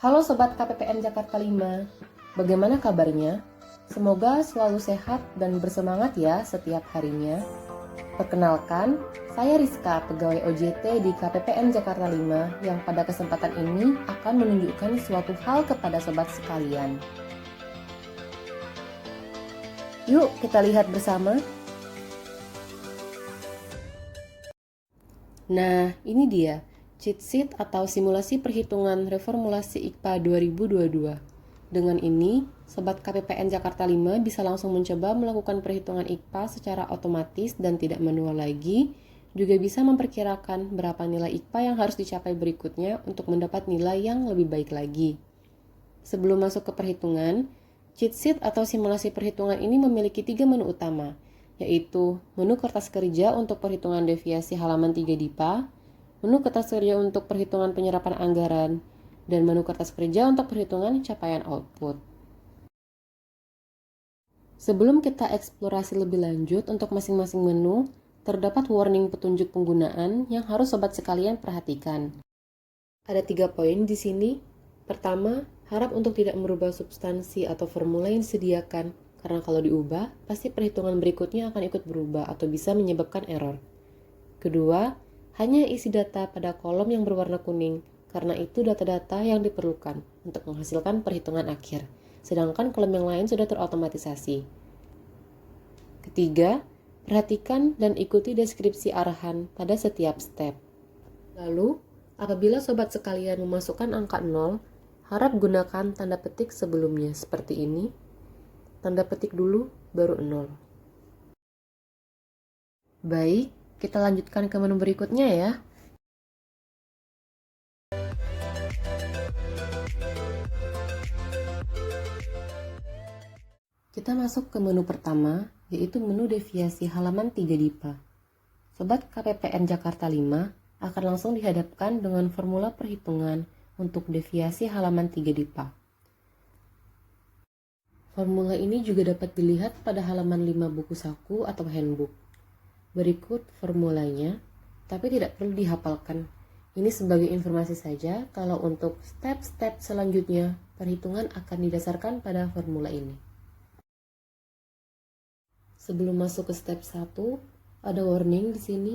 Halo Sobat KPPN Jakarta 5, bagaimana kabarnya? Semoga selalu sehat dan bersemangat ya setiap harinya. Perkenalkan, saya Rizka, pegawai OJT di KPPN Jakarta 5 yang pada kesempatan ini akan menunjukkan suatu hal kepada sobat sekalian. Yuk kita lihat bersama. Nah, ini dia cheat sheet atau simulasi perhitungan reformulasi IKPA 2022. Dengan ini, Sobat KPPN Jakarta 5 bisa langsung mencoba melakukan perhitungan IKPA secara otomatis dan tidak manual lagi, juga bisa memperkirakan berapa nilai IKPA yang harus dicapai berikutnya untuk mendapat nilai yang lebih baik lagi. Sebelum masuk ke perhitungan, cheat sheet atau simulasi perhitungan ini memiliki 3 menu utama, yaitu menu kertas kerja untuk perhitungan deviasi halaman 3 DIPA, menu kertas kerja untuk perhitungan penyerapan anggaran, dan menu kertas kerja untuk perhitungan capaian output. Sebelum kita eksplorasi lebih lanjut untuk masing-masing menu, terdapat warning petunjuk penggunaan yang harus sobat sekalian perhatikan. Ada 3 poin di sini. Pertama, harap untuk tidak merubah substansi atau formula yang disediakan, karena kalau diubah, pasti perhitungan berikutnya akan ikut berubah atau bisa menyebabkan error. Kedua, hanya isi data pada kolom yang berwarna kuning, karena itu data-data yang diperlukan untuk menghasilkan perhitungan akhir, sedangkan kolom yang lain sudah terotomatisasi. Ketiga, perhatikan dan ikuti deskripsi arahan pada setiap step. Lalu, apabila sobat sekalian memasukkan angka 0, harap gunakan tanda petik sebelumnya seperti ini. Tanda petik dulu, baru 0. Baik, kita lanjutkan ke menu berikutnya ya. Kita masuk ke menu pertama, yaitu menu deviasi halaman 3 DIPA. Sobat KPPN Jakarta 5 akan langsung dihadapkan dengan formula perhitungan untuk deviasi halaman 3 DIPA. Formula ini juga dapat dilihat pada halaman 5 buku saku atau handbook. Berikut formulanya, tapi tidak perlu dihafalkan. Ini sebagai informasi saja kalau untuk step-step selanjutnya, perhitungan akan didasarkan pada formula ini. Sebelum masuk ke step 1, ada warning di sini.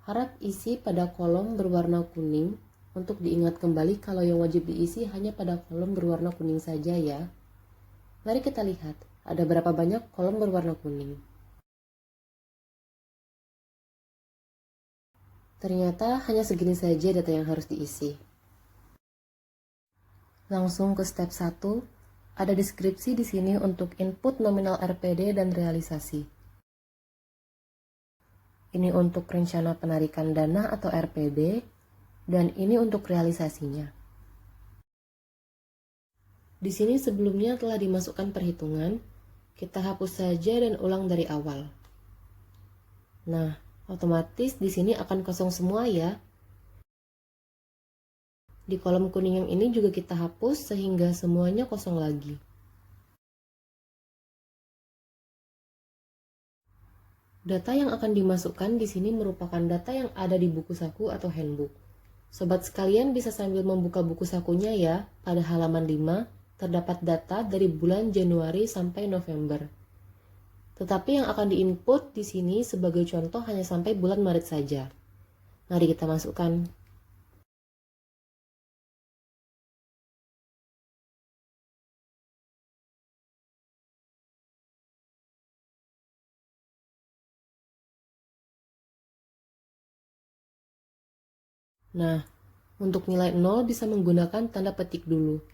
Harap isi pada kolom berwarna kuning. Untuk diingat kembali kalau yang wajib diisi hanya pada kolom berwarna kuning saja ya. Mari kita lihat, ada berapa banyak kolom berwarna kuning. Ternyata hanya segini saja data yang harus diisi. Langsung ke step 1, ada deskripsi di sini untuk input nominal RPD dan realisasi. Ini untuk rencana penarikan dana atau RPD, dan ini untuk realisasinya. Di sini sebelumnya telah dimasukkan perhitungan, kita hapus saja dan ulang dari awal. Nah, otomatis di sini akan kosong semua ya. Di kolom kuning yang ini juga kita hapus sehingga semuanya kosong lagi. Data yang akan dimasukkan di sini merupakan data yang ada di buku saku atau handbook. Sobat sekalian bisa sambil membuka buku sakunya ya. Pada halaman 5 terdapat data dari bulan Januari sampai November. Tetapi yang akan diinput di sini sebagai contoh hanya sampai bulan Maret saja. Mari kita masukkan. Nah, untuk nilai 0 bisa menggunakan tanda petik dulu.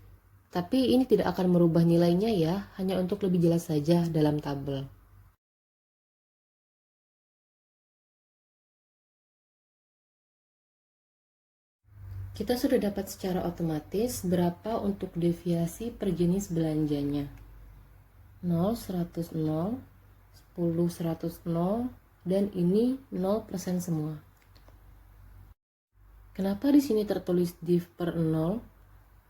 Tapi ini tidak akan merubah nilainya ya, hanya untuk lebih jelas saja dalam tabel. Kita sudah dapat secara otomatis berapa untuk deviasi per jenis belanjanya. 0, 100, 0, 10, 100, 0, dan ini 0% semua. Kenapa di sini tertulis div per 0?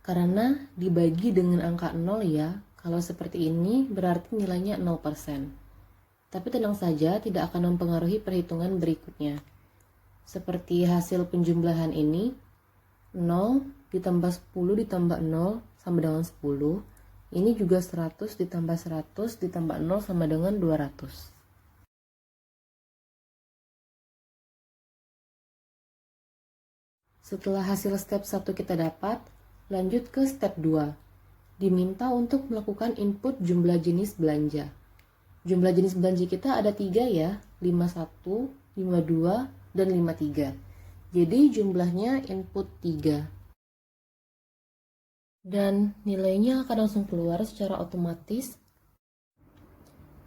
Karena dibagi dengan angka 0 ya. Kalau seperti ini berarti nilainya 0%. Tapi tenang saja, tidak akan mempengaruhi perhitungan berikutnya. Seperti hasil penjumlahan ini, 0 ditambah 10 ditambah 0 sama dengan 10. Ini juga 100 ditambah 100 ditambah 0 sama dengan 200. Setelah hasil step 1 kita dapat, lanjut ke step 2. Diminta untuk melakukan input jumlah jenis belanja. Jumlah jenis belanja kita ada 3 ya, 51, 52, dan 53. Jadi jumlahnya input 3. Dan nilainya akan langsung keluar secara otomatis.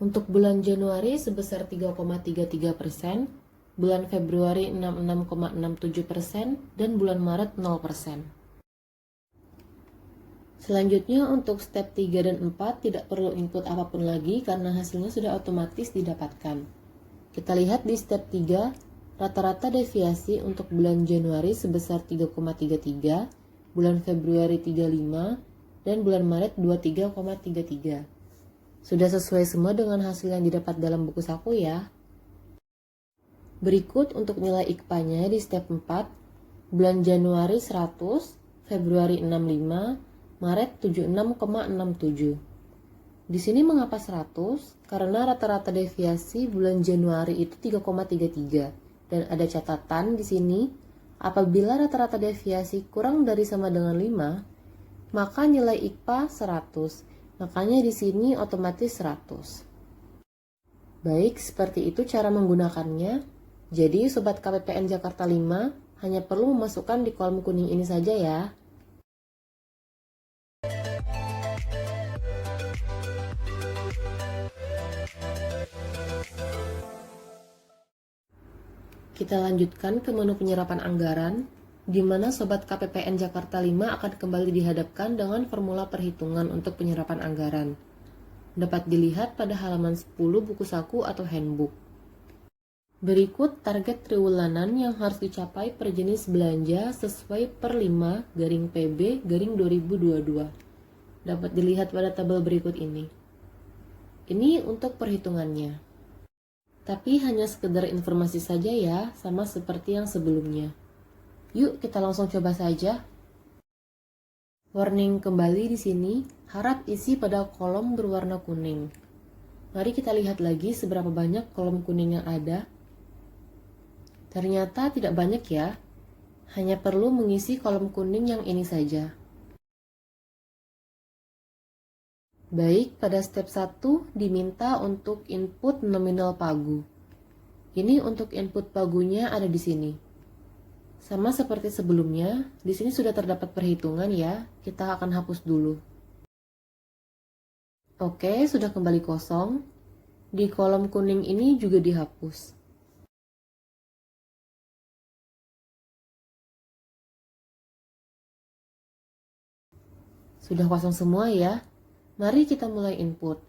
Untuk bulan Januari sebesar 3,33%, bulan Februari 66,67%, dan bulan Maret 0%. Selanjutnya untuk step 3 dan 4 tidak perlu input apapun lagi karena hasilnya sudah otomatis didapatkan. Kita lihat di step 3, rata-rata deviasi untuk bulan Januari sebesar 3,33, bulan Februari 35, dan bulan Maret 23,33. Sudah sesuai semua dengan hasil yang didapat dalam buku saku ya. Berikut untuk nilai IKPA-nya di step 4, bulan Januari 100, Februari 65, Maret 76,67. Di sini mengapa 100? Karena rata-rata deviasi bulan Januari itu 3,33 dan ada catatan di sini, apabila rata-rata deviasi kurang dari sama dengan 5, maka nilai IKPA 100. Makanya di sini otomatis 100. Baik, seperti itu cara menggunakannya. Jadi Sobat KPPN Jakarta 5 hanya perlu memasukkan di kolom kuning ini saja ya. Kita lanjutkan ke menu penyerapan anggaran, di mana Sobat KPPN Jakarta 5 akan kembali dihadapkan dengan formula perhitungan untuk penyerapan anggaran. Dapat dilihat pada halaman 10 buku saku atau handbook. Berikut target triwulanan yang harus dicapai per jenis belanja sesuai per 5 garing PB garing 2022. Dapat dilihat pada tabel berikut ini. Ini untuk perhitungannya. Tapi hanya sekedar informasi saja ya, sama seperti yang sebelumnya. Yuk kita langsung coba saja. Warning kembali di sini, harap isi pada kolom berwarna kuning. Mari kita lihat lagi seberapa banyak kolom kuning yang ada. Ternyata tidak banyak ya, hanya perlu mengisi kolom kuning yang ini saja. Baik, pada step 1 diminta untuk input nominal pagu. Ini untuk input pagunya ada di sini. Sama seperti sebelumnya, di sini sudah terdapat perhitungan ya, kita akan hapus dulu. Oke, sudah kembali kosong. Di kolom kuning ini juga dihapus. Sudah kosong semua ya. Mari kita mulai input.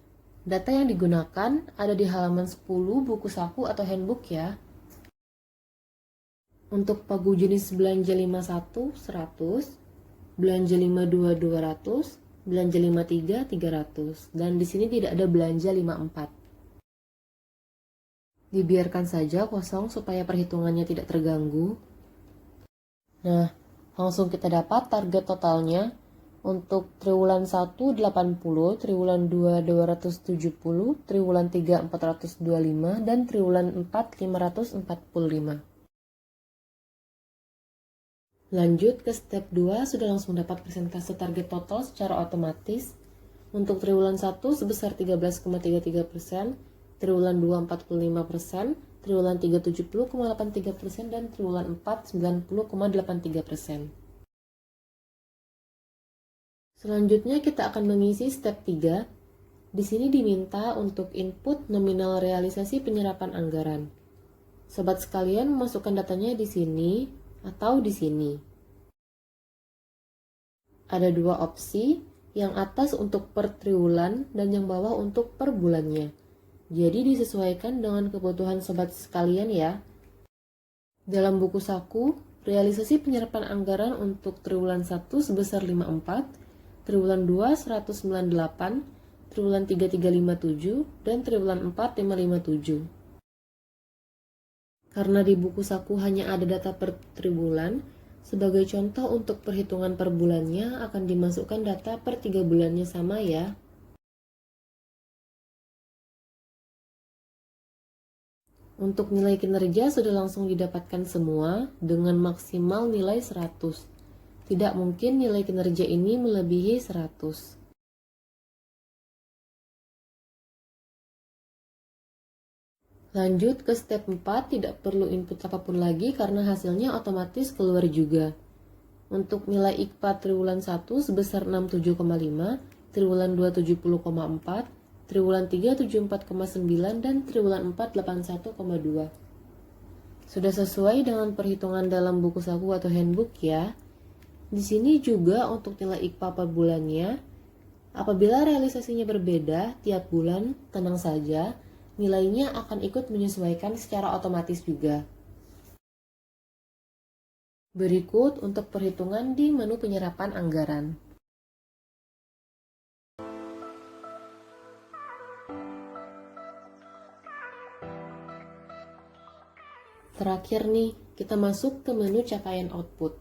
Data yang digunakan ada di halaman 10 buku saku atau handbook ya. Untuk pagu jenis belanja 51 100, belanja 52 200, belanja 53 300, dan di sini tidak ada belanja 54. Dibiarkan saja kosong supaya perhitungannya tidak terganggu. Nah, langsung kita dapat target totalnya. Untuk triwulan 1 80, triwulan 2 270, triwulan 3 425, dan triwulan 4 545. Lanjut ke step 2, sudah langsung dapat persentase target total secara otomatis. Untuk triwulan 1 sebesar 13,33%, triwulan 2 45%, triwulan 3 70,83%, dan triwulan 4 90,83%. Selanjutnya kita akan mengisi step 3. Di sini diminta untuk input nominal realisasi penyerapan anggaran. Sobat sekalian memasukkan datanya di sini atau di sini. Ada dua opsi, yang atas untuk per triwulan dan yang bawah untuk per bulannya. Jadi disesuaikan dengan kebutuhan sobat sekalian ya. Dalam buku saku, realisasi penyerapan anggaran untuk triwulan 1 sebesar 54, triwulan 2 198, triwulan 3 357, dan triwulan 4 557. Karena di buku saku hanya ada data per triwulan, Sebagai contoh untuk perhitungan per bulannya akan dimasukkan data per 3 bulannya sama ya. Untuk nilai kinerja sudah langsung didapatkan semua dengan maksimal nilai 100. Tidak mungkin nilai kinerja ini melebihi 100. Lanjut ke step 4, tidak perlu input apapun lagi karena hasilnya otomatis keluar juga. Untuk nilai IKPA triwulan 1 sebesar 67,5, triwulan 2 70,4, triwulan 3 74,9, dan triwulan 4 81,2. Sudah sesuai dengan perhitungan dalam buku saku atau handbook ya. Di sini juga untuk nilai IKPA per bulannya, apabila realisasinya berbeda tiap bulan, tenang saja, nilainya akan ikut menyesuaikan secara otomatis juga. Berikut untuk perhitungan di menu penyerapan anggaran. Terakhir nih, kita masuk ke menu capaian output.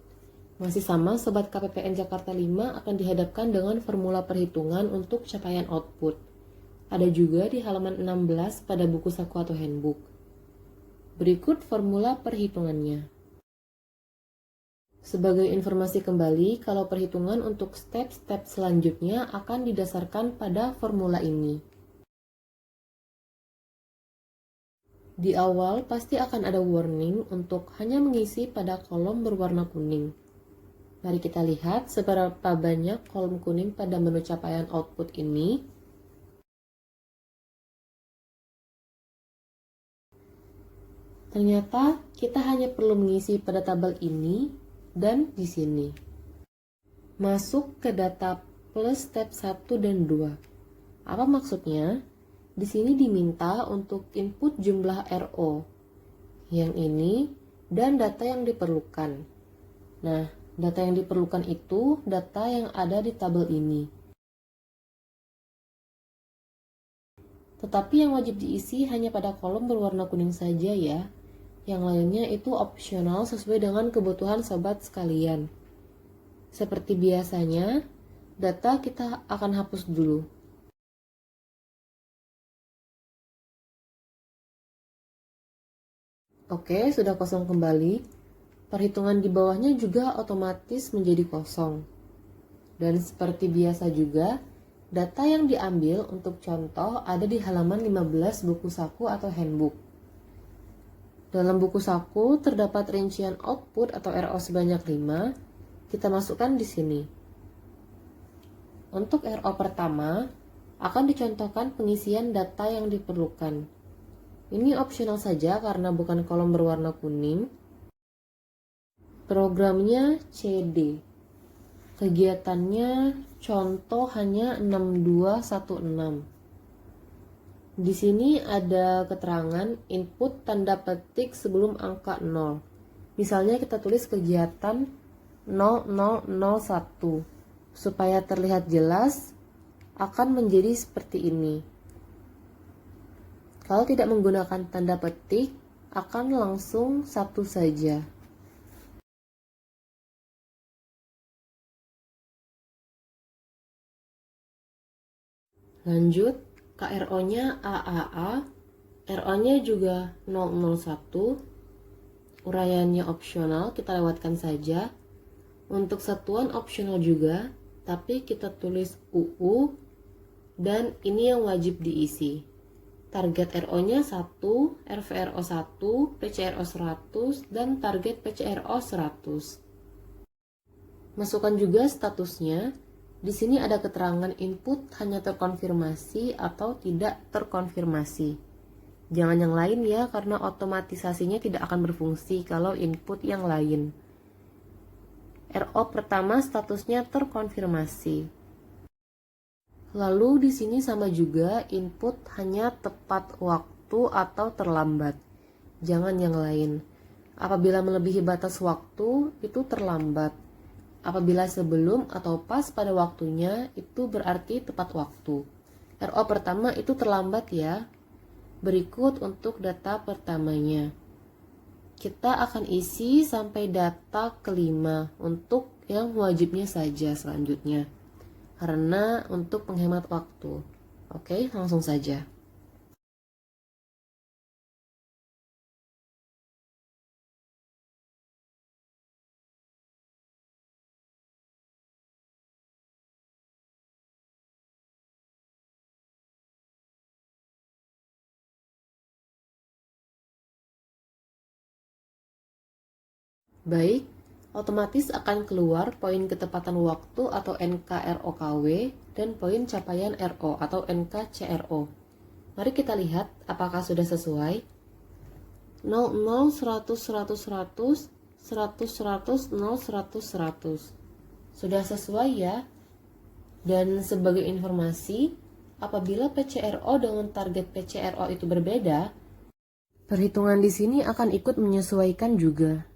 Masih sama, Sobat KPPN Jakarta 5 akan dihadapkan dengan formula perhitungan untuk capaian output. Ada juga di halaman 16 pada buku saku atau handbook. Berikut formula perhitungannya. Sebagai informasi kembali, kalau perhitungan untuk step-step selanjutnya akan didasarkan pada formula ini. Di awal pasti akan ada warning untuk hanya mengisi pada kolom berwarna kuning. Mari kita lihat seberapa banyak kolom kuning pada menu capaian output ini. Ternyata kita hanya perlu mengisi pada tabel ini dan di sini. Masuk ke data plus step 1 dan 2. Apa maksudnya? Di sini diminta untuk input jumlah RO yang ini dan data yang diperlukan. Nah, data yang diperlukan itu data yang ada di tabel ini. Tetapi yang wajib diisi hanya pada kolom berwarna kuning saja ya. Yang lainnya itu opsional sesuai dengan kebutuhan sobat sekalian. Seperti biasanya, data kita akan hapus dulu. Oke, sudah kosong kembali. Perhitungan di bawahnya juga otomatis menjadi kosong. Dan seperti biasa juga, data yang diambil untuk contoh ada di halaman 15 buku saku atau handbook. Dalam buku saku terdapat rincian output atau RO sebanyak 5, kita masukkan di sini. Untuk RO pertama, akan dicontohkan pengisian data yang diperlukan. Ini opsional saja karena bukan kolom berwarna kuning. Programnya CD. Kegiatannya contoh hanya 6216. Di sini ada keterangan input tanda petik sebelum angka 0. Misalnya kita tulis kegiatan 0001. Supaya terlihat jelas, akan menjadi seperti ini. Kalau tidak menggunakan tanda petik, akan langsung 1 saja. Lanjut, KRO-nya AAA, RO-nya juga 001. Uraiannya opsional, kita lewatkan saja. Untuk satuan opsional juga, tapi kita tulis UU, dan ini yang wajib diisi. Target RO-nya 1, RVRO 1, PCRO 100, dan target PCRO 100. Masukkan juga statusnya. Di sini ada keterangan input hanya terkonfirmasi atau tidak terkonfirmasi. Jangan yang lain ya, karena otomatisasinya tidak akan berfungsi kalau input yang lain. RO pertama statusnya terkonfirmasi. Lalu di sini sama juga input hanya tepat waktu atau terlambat. Jangan yang lain. Apabila melebihi batas waktu itu terlambat. Apabila sebelum atau pas pada waktunya itu berarti tepat waktu. RO pertama itu terlambat ya. Berikut untuk data pertamanya. Kita akan isi sampai data kelima untuk yang wajibnya saja selanjutnya. Karena untuk menghemat waktu. Oke, langsung saja. Baik, otomatis akan keluar poin ketepatan waktu atau NKROKW dan poin capaian RO atau NKCRO. Mari kita lihat apakah sudah sesuai. 00, 100, 100, 100, 100, 100, 0, 100, 100. Sudah sesuai ya? Dan sebagai informasi, apabila PCRO dengan target PCRO itu berbeda, perhitungan di sini akan ikut menyesuaikan juga.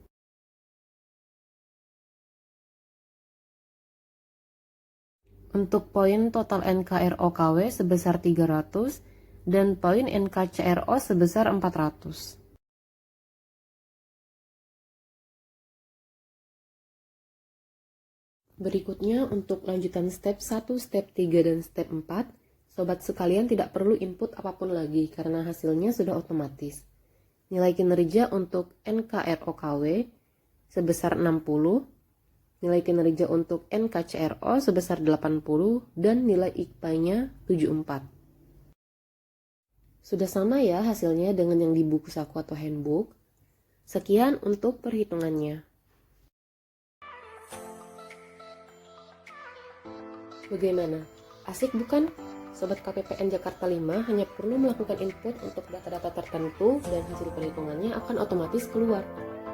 Untuk poin total NKROKW sebesar 300 dan poin NKCRO sebesar 400. Berikutnya untuk lanjutan step 1, step 3, dan step 4, sobat sekalian tidak perlu input apapun lagi karena hasilnya sudah otomatis. Nilai kinerja untuk NKROKW sebesar 60, nilai kinerja untuk NKCRO sebesar 80, dan nilai IKPA-nya 74. Sudah sama ya hasilnya dengan yang di buku saku atau handbook. Sekian untuk perhitungannya. Bagaimana? Asik bukan? Sobat KPPN Jakarta 5 hanya perlu melakukan input untuk data-data tertentu dan hasil perhitungannya akan otomatis keluar.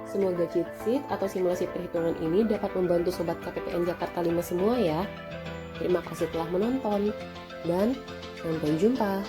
Semoga cheat sheet atau simulasi perhitungan ini dapat membantu Sobat KPPN Jakarta 5 semua ya. Terima kasih telah menonton, dan sampai jumpa.